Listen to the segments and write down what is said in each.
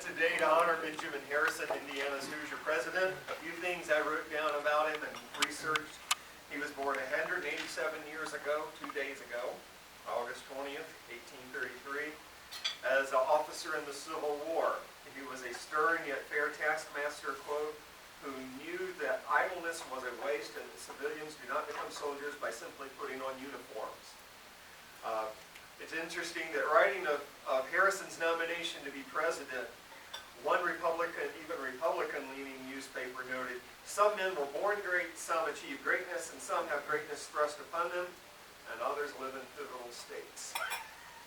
today to honor Benjamin Harrison, Indiana's Hoosier president. A few things I wrote down about him and researched. He was born 187 years ago, 2 days ago, August 20th, 1833, as an officer in the Civil War. He was a stern yet fair taskmaster, quote, who knew that idleness was a waste and that civilians do not become soldiers by simply putting on uniforms. It's interesting that writing of Harrison's nomination to be president, one Republican, even Republican-leaning newspaper noted, some men were born great, some achieve greatness, and some have greatness thrust upon them, and others live in pivotal states.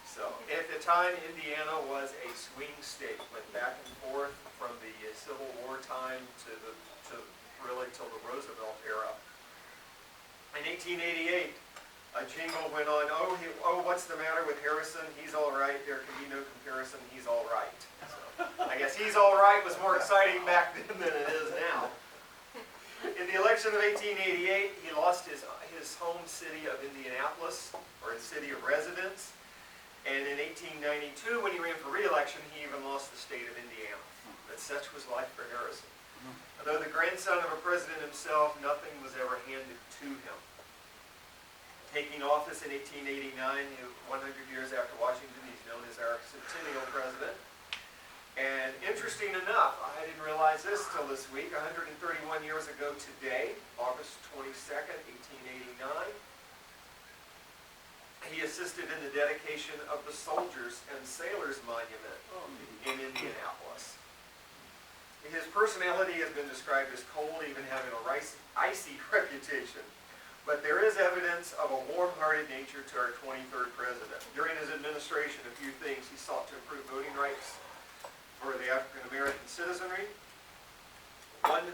So, at the time, Indiana was a swing state, went back and forth from the Civil War time to really till the Roosevelt era. In 1888, a jingle went on, oh, what's the matter with Harrison? He's all right. There can be no comparison. He's all right. So, I guess he's all right was more exciting back then than it is now. In the election of 1888, he lost his home city of Indianapolis, or his city of residence. And in 1892, when he ran for re-election, he even lost the state of Indiana. But such was life for Harrison. Although the grandson of a president himself, nothing was ever handed to him. Taking office in 1889, 100 years after Washington, he's known as our centennial president. And interesting enough, I didn't realize this till this week, 131 years ago today, August 22nd, 1889, he assisted in the dedication of the Soldiers and Sailors Monument in Indianapolis. His personality has been described as cold, even having a icy reputation. But there is evidence of a warm-hearted nature to our 23rd president. During his administration, a few things. He sought to improve voting rights for the African-American citizenry. One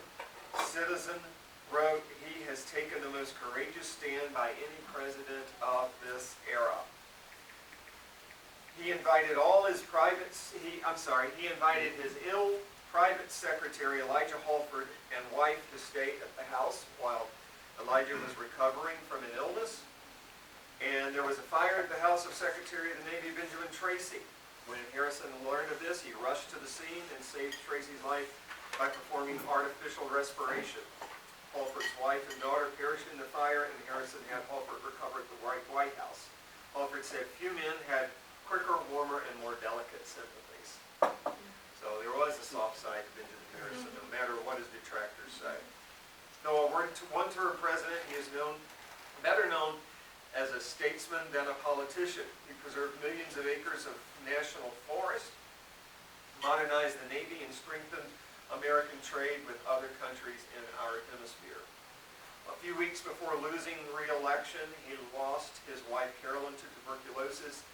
citizen wrote, he has taken the most courageous stand by any president of this era. He invited all his he invited his ill private secretary, Elijah Halford, and wife to stay at the house while Elijah was recovering from an illness. And there was a fire at the house of Secretary of the Navy Benjamin Tracy. When Harrison learned of this, he rushed to the scene and saved Tracy's life by performing artificial respiration. Halford's wife and daughter perished in the fire, and Harrison had Halford recover at the White House. Halford said few men had quicker, warmer, and more delicate sympathies. So there was a soft side to Benjamin Harrison, no matter what his detractors say. Though a one-term president, he is better known as a statesman than a politician. He preserved millions of acres of national forest, modernized the Navy, and strengthened American trade with other countries in our hemisphere. A few weeks before losing re-election, he lost his wife Carolyn to tuberculosis.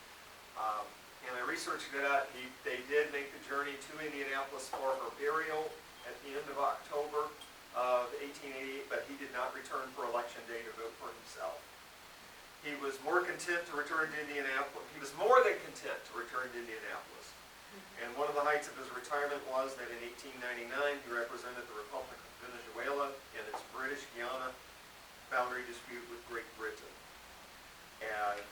And I researched it out. They did make the journey to Indianapolis for her burial at the end of October of 1888, but he did not return for election day to vote for himself. He was more content to return to Indianapolis. He was more than content to return to Indianapolis. And one of the heights of his retirement was that in 1899 he represented the Republic of Venezuela in its British Guiana boundary dispute with Great Britain. And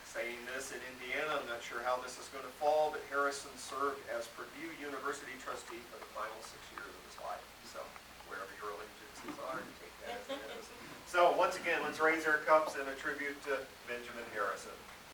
saying this in Indiana, I'm not sure how this is going to fall, but Harrison served as Purdue University trustee for the final 6 years of his life. So wherever your allegiances are, take that as it is. So once again, let's raise our cups in a tribute to Benjamin Harrison.